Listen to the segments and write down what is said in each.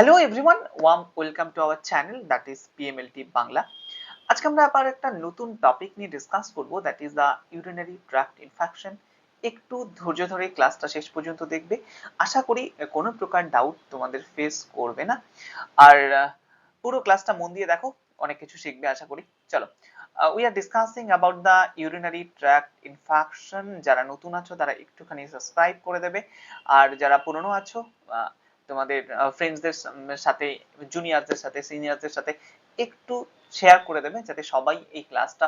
Hello everyone, warm welcome to our channel that is PMLT Bangla. আজকে আমরা আবার একটা নতুন টপিক নিয়ে ডিসকাস করব, that is the urinary tract infection. একটু ধৈর্য ধরে ক্লাসটা শেষ পর্যন্ত দেখবে। আশা করি কোনো প্রকার ডাউট তোমাদের ফেস করবে না। আর পুরো ক্লাসটা মন দিয়ে দেখো, অনেক কিছু শিখবে আশা করি। চলো, we are discussing about the urinary tract infection. যারা নতুন আছো তারা একটুখানি সাবস্ক্রাইব করে দেবে, আর যারা পুরনো আছো তোমাদের ফ্রেন্ডসদের সাথে, জুনিয়রদের সাথে, সিনিয়রদের সাথে একটু শেয়ার করে দেবে, যাতে সবাই এই ক্লাসটা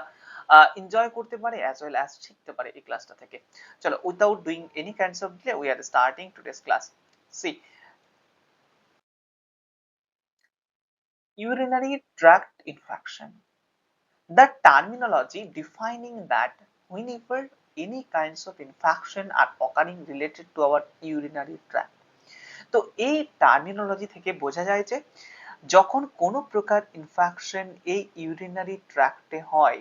এনজয় করতে পারে অ্যাজ ওয়েল অ্যাজ শিখতে পারে এই ক্লাসটা থেকে। চলো, without doing any kinds of delay we are starting today's class. See, urinary tract infection, the terminology defining that whenever any kinds of infection are occurring related to our urinary tract। তো এই terminology থেকে বোঝা যায় যে যখন কোনো প্রকার infection এই ইউরিনারি ট্র্যাক্টে হয়,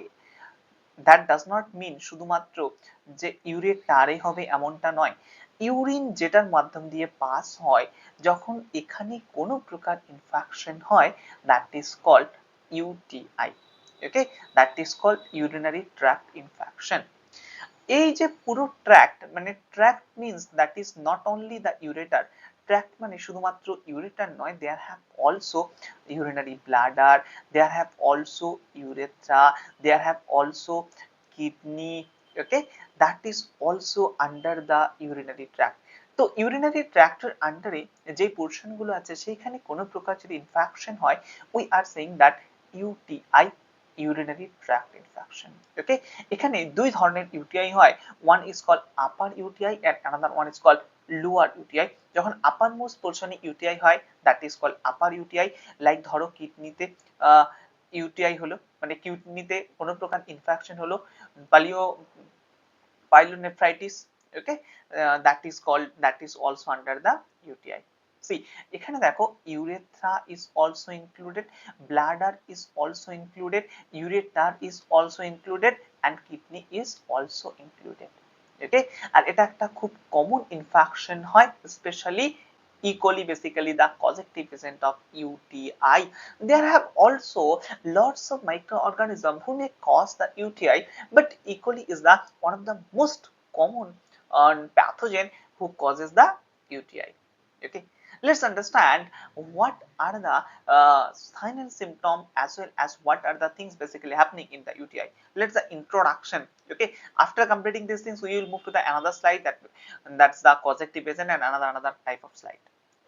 দ্যাট ডাজ নট মিন শুধুমাত্র যে ইউরেটারে হবে এমনটা নয়। ইউরিন যেটার মাধ্যম দিয়ে পাস হয়, যখন এখানে কোনো প্রকার ইনফেকশন হয়, that is called UTI. Okay, that is called urinary tract infection. এই যে পুরো ট্র্যাক্ট, মানে tract means that is not only the ureter. Tract মানে শুধুমাত্র ইউরেটার নয়, there have also urinary bladder, there have also urethra, there have also kidney. Okay, that is also under the urinary tract. তো urinary ট্র্যাক্টের আন্ডারে যে portion গুলো আছে, সেইখানে কোনো প্রকার যদি ইনফেকশন হয়, we are saying that UTI, urinary tract infection. Okay, এখানে দুই ধরনের ইউটিআই হয়। One is called upper UTI and another one is called lower UTI. যখন আপার মোস্ট পোর্শনে ইউটিআই হয়, that is called upper UTI. Like ধরো কিডনিতে UTI হলো, মানে কিডনিতে কোনো প্রকার ইনফেকশন হলো, pyelonephritis. Okay, that is called, that is also under the UTI. See, এখানে দেখো, urethra is also included, bladder is also included, ureter is also included, and kidney is also included. Okay, আর এটা একটা খুব common infection হয়, specially E. coli, basically the causative agent of UTI. There have also lots of microorganisms who may cause the UTI, but E. coli is the one of the most common pathogen who causes the UTI. Okay, let's understand what are the sign and symptom, as well as what are the things basically happening in the UTI. Let's the introduction. Okay, after completing these things, we will move to the another slide, that's the causative agent, and another type of slide.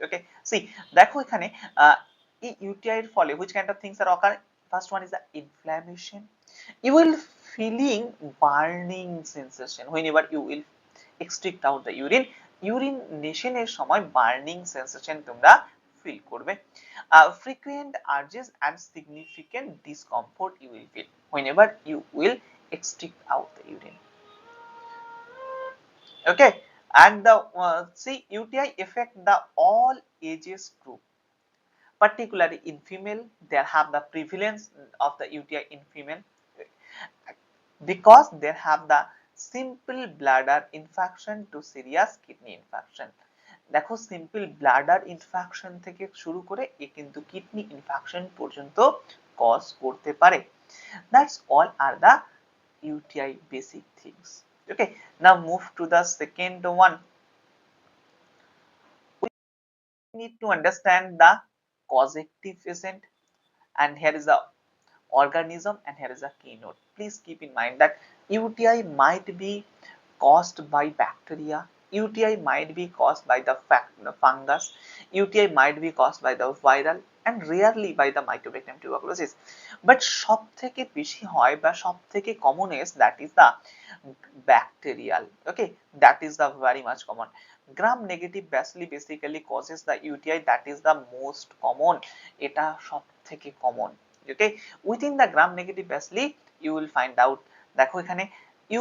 Okay, see, দেখো এখানে এই UTI এর ফলে which kind of things are occur. First one is the inflammation. You will feeling burning sensation whenever you will extract out the urine. Urination এর সময় burning sensation তোমরা feel করবে। frequent urges and significant discomfort you will feel whenever you will extract out the urine. Okay, and the see, UTI affect the all ages group, particularly in female. They have the prevalence of the UTI in female because they have the simple bladder infection to serious kidney infection. দেখো, simple bladder infection থেকে শুরু করে এ কিন্তু kidney infection পর্যন্ত cause করতে পারে। That's all are the UTI basic things. Okay, now move to the second one. We need to understand the causative agent, and here is the organism, and here is a keynote. Please keep in mind that UTI might be caused by bacteria, UTI might be caused by the fungus, UTI might be caused by the viral, and rarely by the Mycobacterium tuberculosis. But সব থেকে বেশি হয় বা সব থেকে commonest, that is the bacterial. Okay, that is the very much common. Gram negative bacilli basically causes the UTI, that is the most common. এটা সব থেকে common. Okay, within the gram negative bacilli you will find out, দেখো এখানে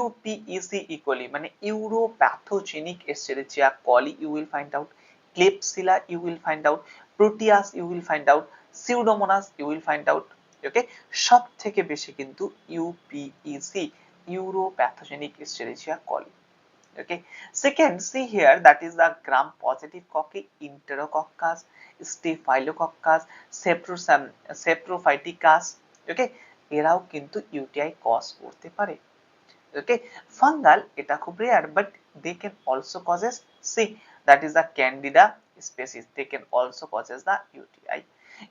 UPEC E. coli মানে ইউরোপ্যাথোজেনিক এস্চেরিচিয়া coli you will find out, Klebsiella you will find out, Proteus you will find out, Pseudomonas you will find out. Okay, সব থেকে বেশি কিন্তু UPEC, ইউরোপ্যাথোজেনিক এস্চেরিচিয়া coli. Okay, second, see here, that is the gram positive cocci, enterococcus, staphylococcus, saprophyticus. Okay, এরাও কিন্তু UTI cause করতে পারে। Okay, fungal এটা খুব rare, but they can also causes, see, that is the candida species, they can also causes the UTI.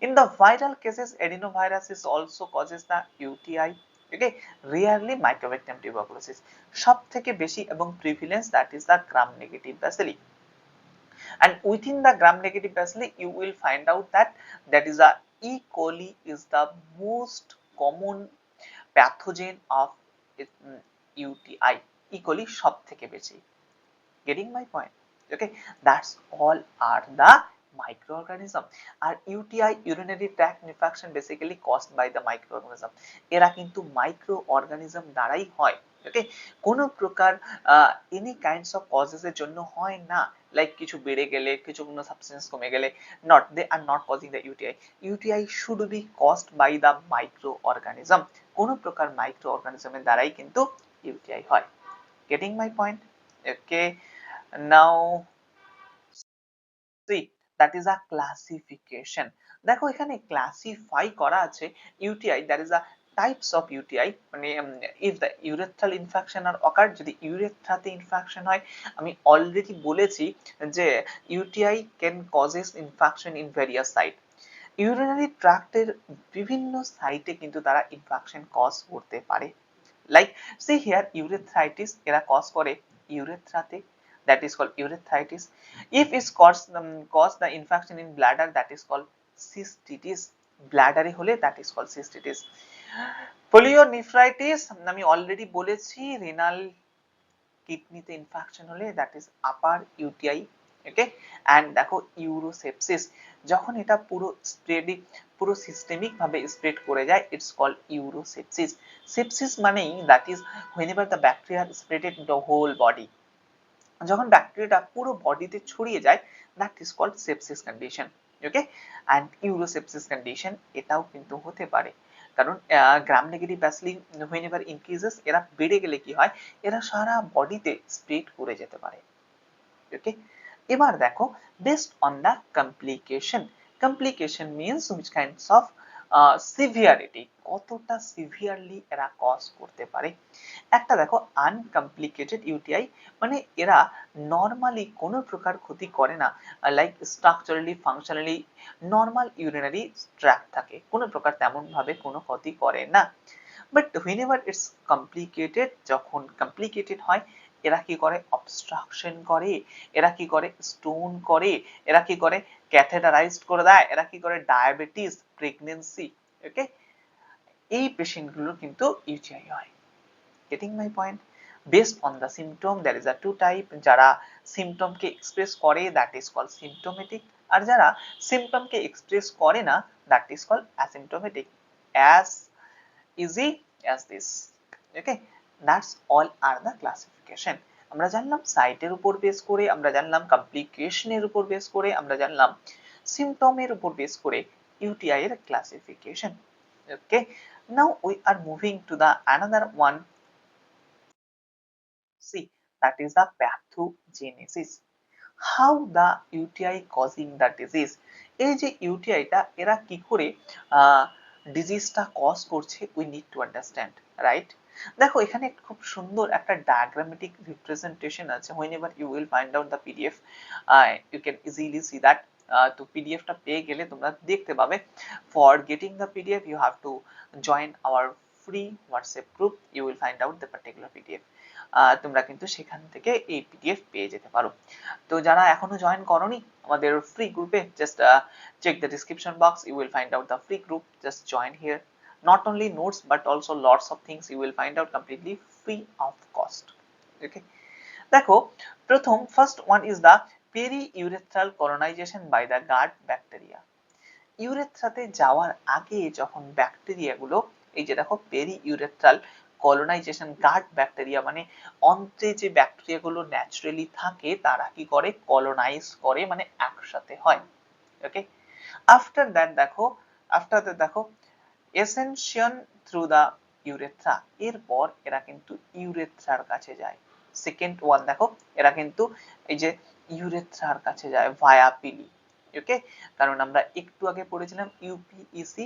In the viral cases, adenovirus is also causes the UTI. Okay, rarely mycobacterium tuberculosis, সব থেকে বেশি এবং prevalence, that is the gram negative bacilli. And within the gram negative bacilli, you will find out that that is a E. coli is the most common pathogen of UTI. E. coli সব থেকে বেশি। Getting my point? Okay, that's all are the microorganism. R UTI, urinary tract infection, basically caused by the microorganism. এরা কিন্তু microorganism দ্বারাই হয়। Okay, কোনো প্রকার any kinds of causes এর জন্য হয় না, like কিছু বেড়ে গেলে, কিছু কোনো substance কমে গেলে, not, they are not causing the UTI. UTI should be caused by the microorganism. কোনো প্রকার microorganism এর দ্বারাই কিন্তু UTI হয়। Getting my point? Okay, now see, that is a classification. দেখো এখানে ক্লাসিফাই করা আছে UTI, that is a types of UTI, মানে if the urethral infection are occur, যদি ইউরেথ্রাতে ইনফেকশন হয়, আমি অলরেডি বলেছি যে UTI can causes infection in various site, urinary ট্র্যাক্টের বিভিন্ন সাইটে কিন্তু তারা ইনফেকশন কজ করতে পারে। লাইক সি হিয়ার, ইউরেথ্রাইটিস এরা কজ করে ইউরেথ্রাতে, that is called urethritis. If it cause the infection in bladder, that is called cystitis. Bladder এ হলে that is called cystitis. Pyelonephritis আমি অলরেডি বলেছি, রেনাল কিডনিতে ইনফেকশন হলে that is upper UTI. Okay, and দেখো urosepsis, যখন এটা পুরো spreading, পুরো সিস্টেমিক ভাবে স্প্রেড করে যায়, ইটস কল্ড ইউরোসেপসিস। সেপসিস মানেই that is whenever the bacteria spreaded in the whole body, যখন ব্যাকটেরিয়াটা পুরো বডিতে ছড়িয়ে যায়, that is called sepsis condition. Okay, and urosepsis condition এটাও কিন্তু হতে পারে, কারণ gram negative bacilli whenever increases, এরা বেড়ে গেলে কি হয়, এরা সারা বডিতে স্প্রেড করে যেতে পারে। ওকে, এবার দেখো based on the complication. Complication means which kinds of severity, কতটা সিভিয়ারলি এরা কজ করতে পারে। একটা দেখো আনকমপ্লিকেটেড ইউটিআই, মানে এরা নরমালি কোনো প্রকার ক্ষতি করে না, like structurally functionally normal urinary tract থাকে, কোনো প্রকার তেমন ভাবে কোনো ক্ষতি করে না। বাট whenever it's complicated, যখন কমপ্লিকেটেড হয়, এরা কি করে, অবস্ট্রাকশন করে, এরা কি করে, স্টোন করে, এরা কি করে, ক্যাথেটারাইজড করে দেয়, এরা কি করে, ডায়াবেটিস, প্রেগন্যান্সি। ওকে, এই পেশেন্ট গুলো কিন্তু ইউটিআই হয়। Getting my point? Based on the symptom, there is a two type, যারা symptom কে express করে, that is called symptomatic, আর যারা symptom কে express করে না, that is called asymptomatic. As easy as this. Okay, that's all are the classification. আমরা জানলাম সাইটের উপর base করে, আমরা জানলাম কমপ্লিকেশনের উপর বেস করে, আমরা জানলাম সিম্পটমের উপর বেস করে ইউটিআই এর classification. Okay, now we are moving to the another one. See, that is the pathogenesis. How the UTI causing the disease. এই যে ইউটিআই টা এরা কি করে ডিজিজটা কজ করছে, we need to understand, right? দেখো এখানে খুব সুন্দর একটা ডায়াগ্রামেটিক রিপ্রেজেন্টেশন আছে, whenever you will find out the PDF, you can easily see that. তো পিডিএফ টা পেয়ে গেলে তোমরা দেখতে পাবে। For getting the PDF, you have to join our free WhatsApp group, you will find out the particular PDF. তোমরা কিন্তু সেখান থেকে এই পিডিএফ পেয়ে যেতে পারো। তো যারা এখনো জয়েন করোনি আমাদের ফ্রি গ্রুপে, just check the description box, you will find out the free group, just join here. Not only notes but also lots of things you will find out completely free of cost. Okay, দেখো প্রথম first one is the periurethral colonization by the gut bacteria. ইউরেথ্রাতে যাওয়ার আগে যখন bacteria গুলো, এই যে দেখো পেরিইউরেথ্রাল colonisation, গাট bacteria মানে অন্ত্রে যে ব্যাকটেরিয়া গুলো ন্যাচারালি থাকে, তারা কি করে, কলোনাইজ করে, মানে একসাথে হয়। ওকে, আফটার দ্যাট দেখো এসেনশন থ্রু দা ইউরেথ্রা, এরপর এরা কিন্তু ইউরেথ্রার কাছে যায়। সেকেন্ড ওয়ান দেখো এরা কিন্তু এই যে ইউরেথ্রার কাছে যায় ভায়া পিলি, ওকে, কারণ আমরা একটু আগে পড়েছিলাম ইউপিইসি,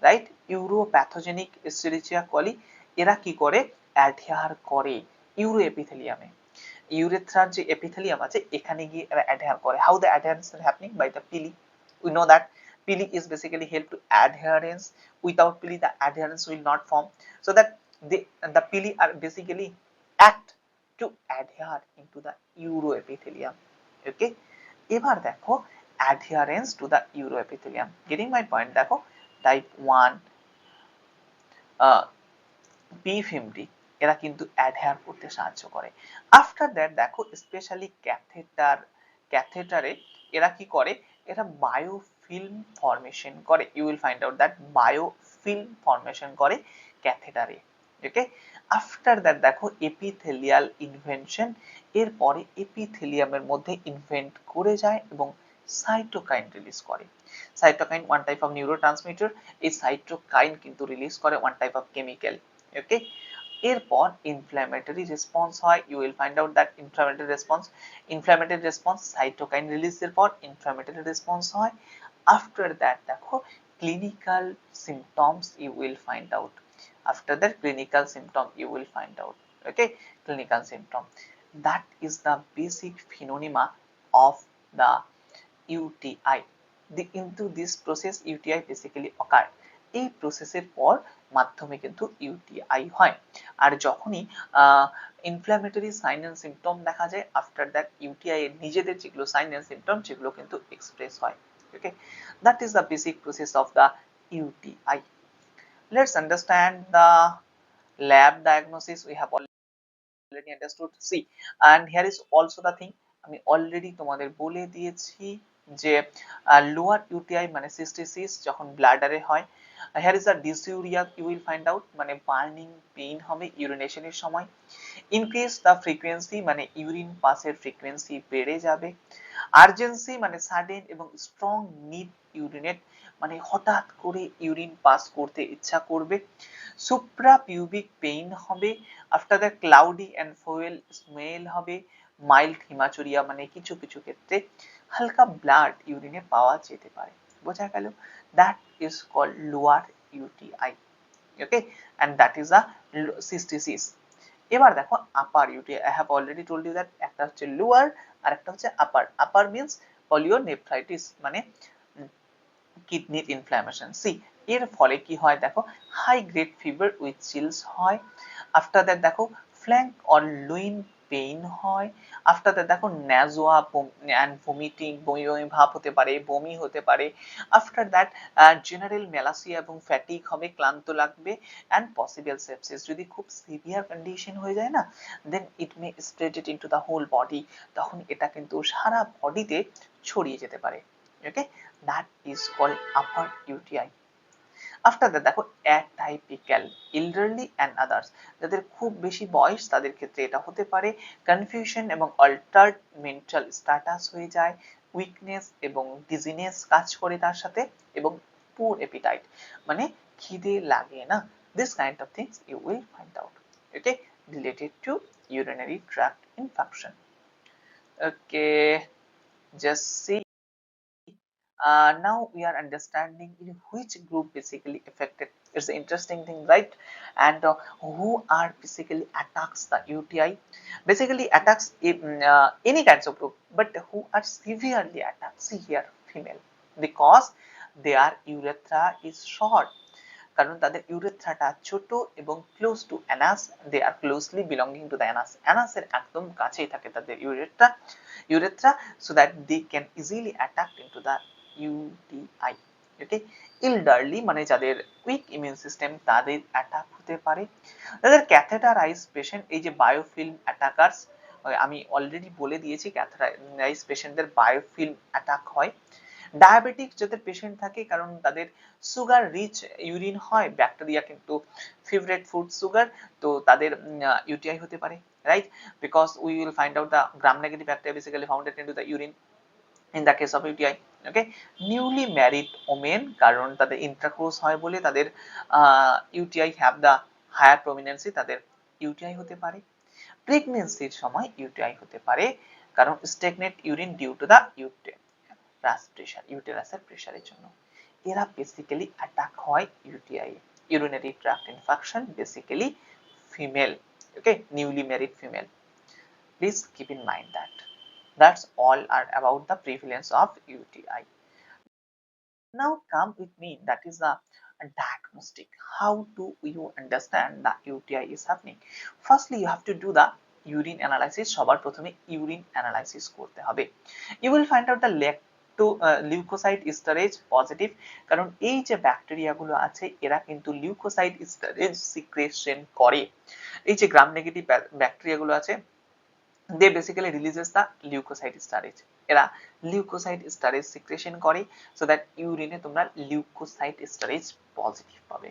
রাইট, ইউরোপ্যাথোজেনিক এস্চেরিচিয়া কোলি, এরা কি করে অ্যাডহেয়ার করে ইউরো এপিথেলিয়ামে, ইউরেথ্রার যে এপিথেলিয়াম আছে এখানে গিয়ে এরা অ্যাডহেয়ার করে। How the adherence happening by the pili, we know that pili is basically help to adherence, without pili the adherence will not form, so that the pili are basically act to adhere into the uroepithelium, okay, এবার দেখো adherence to the uroepithelium, getting my point, দেখো type 1 p50 এরা কিন্তু adhere করতে সাহায্য করে। After that দেখো specially ক্যাথেটারে এরা কি করে, এরা বায়োফিল্ম ফরমেশন করে, you will find out that biofilm formation করে ক্যাথেটারে, ওকে। আফটার দ্যাট দেখো এপিথেলিয়াল ইনভেনশন, এরপরে এপিথেলিয়ামের মধ্যে ইনভেন্ট করে যায় এবং সাইটোকাইন রিলিজ করে। Cytokine one type of neurotransmitter, এই সাইটোকাইন কিন্তু রিলিজ করে one type of chemical, okay. এরপর ইনফ্ল্যামেটরি রেসপন্স হয়, you will find out that inflammatory response cytokine রিলিজের পর ইনফ্ল্যামেটরি রেসপন্স হয়। আফটার দ্যাট দেখো clinical symptoms you will find out, after that clinical symptom you will find out, okay, clinical symptom, that is the basic phenomena of the UTI. Into this process UTI basically occur, এই প্রসেসের পর মাধ্যমে কিন্তু UTI হয়। আর যখনই inflammatory sign and symptom দেখা যায় after that UTI এর নিজেদের যেগুলো সাইন এন্ড সিম্পটম সেগুলো কিন্তু এক্সপ্রেস হয়, okay, that is the basic process of the UTI. Let's understand the lab diagnosis we have already understood, see, and here is also the thing, আমি already তোমাদের বলে দিয়েছি যে লোয়ার ইউটিআই মানে সিস্টিসিস যখন ব্লাডারে হয়, here is a dysuria you will find out, মানে burning pain হবে ইউরিনেশনের সময়, ইনক্রিজ দ্য ফ্রিকোয়েন্সি মানে ইউরিন পাসের ফ্রিকোয়েন্সি বেড়ে যাবে, আর্জেন্সি মানে সাডেন এবং স্ট্রং নিড ইউরিনেট মানে হঠাৎ করে ইউরিন পাস করতে ইচ্ছা করবে, সুপ্রা পিউবিক পেইন হবে, after that cloudy and foul smell হবে, মাইল্ড হিমাচুরিয়া মানে কিছু কিছু ক্ষেত্রে হালকা ব্লাড ইউরিনে পাওয়া যেতে পারে, বোঝা গেল, that is called lower UTI, okay, and that is a cystitis. এবার দেখো upper UTI, I have already told you that একটা হচ্ছে লোয়ার আর একটা হচ্ছে আপার, আপার মিন্স পলিওনেফ্রাইটিস মানে কিডনির ইনফ্ল্যামেশন, সি, এর ফলে কি হয় দেখো high grade fever with chills হয়, আফটার দ্যাট দেখো ফ্ল্যাঙ্ক অর লুইন পেইন হয়, আফটার দ্যাট দেখো ন্যাজোয়া এন্ড ভমিটিং, বমি বমি ভাব হতে পারে, বমি হতে পারে, আফটার দ্যাট জেনারেল মেলাসিয়া এবং ফ্যাটিক হবে, ক্লান্ত লাগবে, এন্ড পসিবল সেপসিস, যদি খুব সিভিয়ার কন্ডিশন হয়ে যায় না then it may spread it into the whole body, তখন এটা কিন্তু সারা বডিতে ছড়িয়ে যেতে পারে, ওকে, that is called upper UTI. After that দেখো atypical elderly and others, যাদের খুব বেশি বয়স তাদের ক্ষেত্রে এটা হতে পারে কনফিউশন এবং অল্টার্ড মেন্টাল স্ট্যাটাস হয়ে যায়, উইকনেস এবং ডিজিনেস কাজ করে তার সাথে, এবং পুর এপিটাইট মানে খিদে লাগে না, this kind of things you will find out, okay, related to urinary tract infection, okay, just see. Now we are understanding in which group basically affected, it's an interesting thing, right, and who are basically attacks the UTI, basically attacks any kinds of group, but who are severely attacked, see here female, because their urethra is short, কারণ তাদের ইউরেথ্রাটা ছোট এবং close to anus, they are closely belonging to the anus, অ্যানাসের একদম কাছেই থাকে তাদের urethra, so that they can easily attack into the UTI, okay, elderly মানে যাদের উইক ইমিউন সিস্টেম তাদের অ্যাটাক হতে পারে, যাদের ক্যাথেটারাইজ পেশেন্ট, এই যে বায়োফিল্ম অ্যাটাকার্স, আমি অলরেডি বলে দিয়েছি ক্যাথেটারাইজ পেশেন্টদের বায়োফিল্ম অ্যাটাক হয়, ডায়াবেটিক যাদের পেশেন্ট থাকে কারণ তাদের সুগার রিচ ইউরিন হয়, ব্যাকটেরিয়া কিন্তু ফেভারিট ফুড সুগার, তো তাদের ইউটিআই হতে পারে, right, because we will find out the gram negative bacteria basically founded into the urine in the case of UTI, okay, newly married women কারণ তাদের intercourse হয় বলে তাদের UTI have the higher prominency, তাদের UTI হতে পারে, প্রেগনেন্সির সময় ইউটিআই হতে পারে, কারণ স্ট্যাগনেট ইউরিন ডিউ টু দা ইউটেরাসের প্রেসারের জন্য। এরা বেসিক্যালি অ্যাটাক হয় UTI, urinary tract infection, basically female, okay, newly married female. Please keep in mind that. That's all are about the prevalence of UTI. Now come with me, that is the diagnostic. How do you understand that UTI is happening? Firstly, you have to do the urine analysis. সবার প্রথমে urine analysis করতে হবে। You will find out the leukocyte esterase positive, কারণ এই যে bacteria গুলো আছে এরা কিন্তু লিউকোসাইট স্টোরেজ সিক্রেশন করে। এই যে গ্রাম নেগেটিভ ব্যাকটেরিয়া গুলো আছে, they basically releases the leukocyte storage, এরা leukocyte storage secretion করে, so that urine এ তোমরা leukocyte storage positive পাবে।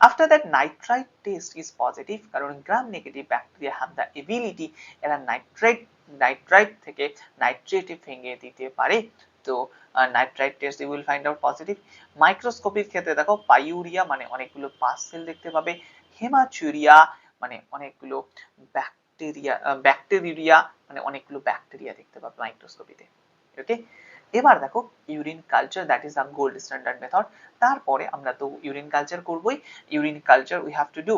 After that nitrite test is positive, কারণ gram negative bacteria have the ability, এরা নাইট্রাইট থেকে নাইট্রেটে ভেঙে দিতে পারে। তো nitrite test you will find out positive। মাইক্রোস্কোপির ক্ষেত্রে দেখো পাইউরিয়া মানে অনেকগুলো পাস সেল দেখতে পাবে, হেমাচুরিয়া মানে অনেকগুলো ব্যাকটেরিয়া মানে অনেকগুলো ব্যাকটেরিয়া দেখতে পাবে মাইক্রোস্কোপিতে, ওকে। এবার দেখো urine culture, that is a gold standard method. তারপরে আমরা তো ইউরিন কালচার করবই, urine culture we have to do,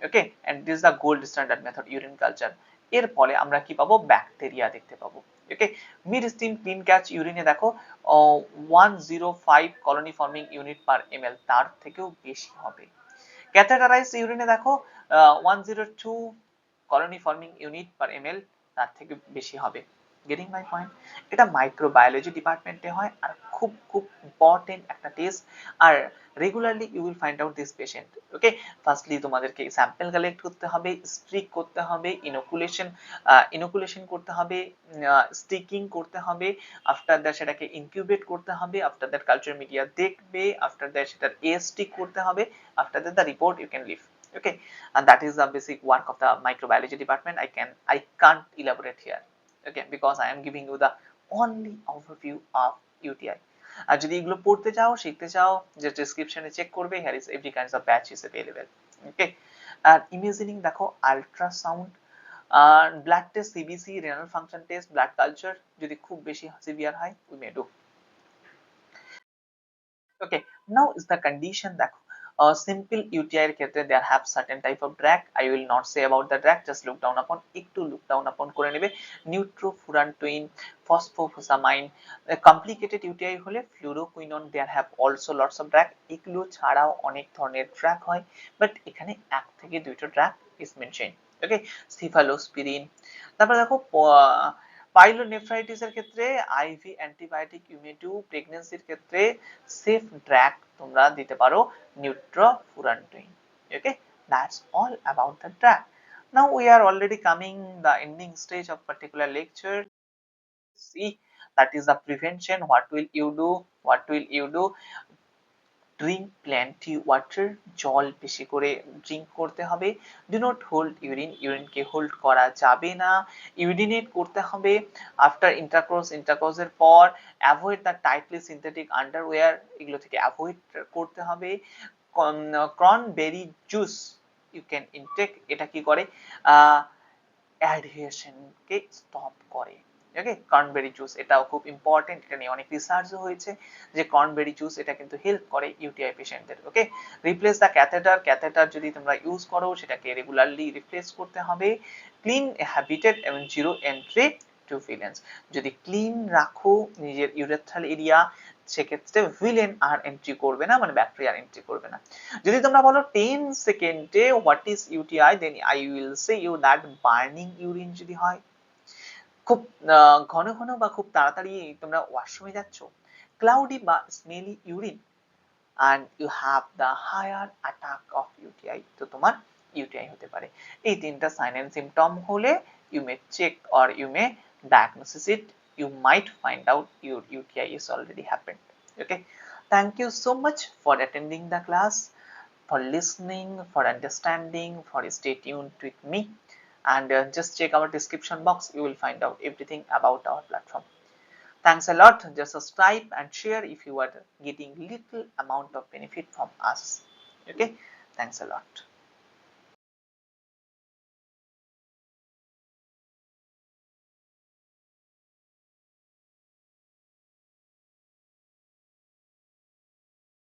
okay, and this the gold standard method urine culture. এর ফলে আমরা কি পাবো, ব্যাকটেরিয়া দেখতে পাবো, okay. Mid stream clean catch ইউরিনে দেখো 105 colony forming unit per ml, তার থেকেও বেশি হবে। ক্যাথেটারাইজড ইউরিনে দেখো 102 colony forming unit per ml, তার থেকে বেশি হবে। Getting my point? এটা মাইক্রোবায়োলজি ডিপার্টমেন্টে হয় আর খুব খুব ইম্পর্টেন্ট একটা টেস্ট। আর regularly you will find out this patient, okay. Firstly তোমাদেরকে স্যাম্পল কালেক্ট করতে হবে, স্ট্রিক করতে হবে, ইনোকুলেশন করতে হবে, স্টিকিং করতে হবে, আফটার দ্যাট সেটাকে ইনকিউবেট করতে হবে, আফটার দ্যাট কালচার মিডিয়া দেখবে, আফটার দ্যাট সেটার এএসটি করতে হবে, after that the report you can leave, okay, and that is the basic work of the microbiology department. I can't elaborate here, okay, because I am giving you the only overview of UTI. আর যদি এগুলো পড়তে চাও, শিখতে চাও, যে ডেসক্রিপশনে check করবে, here is every kinds of batch is available, okay. আর ইমেজিং দেখো ultrasound, blood test, CBC, renal function test, blood culture যদি খুব বেশি সিভিয়ার হয় we may do, okay. Now is the condition দেখো simple UTI এর ক্ষেত্রে there have certain type of drug, I will not say about the drug, just look down upon, একটু look down upon করে নেবে। নিউট্রোফুরান্টোইন, ফসফোফোসামাইন, complicated UTI হলে ফ্লুরোকুইনন, there have also lots of drug, এগুলো ছাড়াও অনেক ধরনের ড্রাগ হয়, বাট এখানে এক থেকে দুইটা drug is mentioned, okay, cephalosporin. তারপর দেখো পাইলোনেফ্রাইটিস এর ক্ষেত্রে IV antibiotic you may do, প্রেগন্যান্সির ক্ষেত্রে সেফ ড্রাগ তোমরা দিতে পারো nitrofurantoin, okay. That's all about the drug. Now we are already coming the ending stage of particular lecture. See, that is the prevention. What will you do? Drink plenty water, জল বেশি করে drink করতে হবে। Do not hold urine, ইউরিনকে hold করা যাবে না। Urinate করতে হবে আফটার ইন্টারকোর্সের পর। Avoid the tightly synthetic underwear, এগুলো থেকে অ্যাভয়েড করতে হবে। ক্রনবেরি জুস ইউ ক্যান ইনটেক, এটা কি করে, অ্যাডহেশনকে স্টপ করে, ওকে। কর্নবেরি জুস এটাও খুব ইম্পর্টেন্ট, এটা নিয়ে অনেক রিসার্চও হয়েছে যে কর্নবেরি জুস এটা কিন্তু হেল্প করে ইউটিআই পেশেন্টদের, ওকে। রিপ্লেস দ্য ক্যাথেটার যদি তোমরা ইউজ করো সেটাকে রেগুলারলি রিপ্লেস করতে হবে। ক্লিন হ্যাবিটেড এবং জিরো এন্ট্রি টু ভিলেন্স, যদি ক্লিন রাখো নিজের ইউরেথ্রাল এরিয়া সেক্ষেত্রে ভিলেন আর এন্ট্রি করবে না, মানে ব্যাকটেরিয়া আর এন্ট্রি করবে না। যদি তোমরা বলো 10 সেকেন্ডে what is UTI, then I will say you that burning urine যদি হয়, খুব ঘন ঘন বা খুব তাড়াতাড়ি তোমরা ওয়াশরুমে যাচ্ছ, ক্লাউডি বা smelly urine, and you have the higher attack of UTI, তো তোমার ইউটিআই হতে পারে। এই তিনটা সাইন এন্ড সিম্পটম হলে you may check or you may diagnose it, you might find out your UTI is already happened, okay. Thank you so much for attending the class, for listening, for understanding, for stay tuned with me, and just check our description box, you will find out everything about our platform. Thanks a lot. Just subscribe and share if you are getting little amount of benefit from us, okay. Thanks a lot.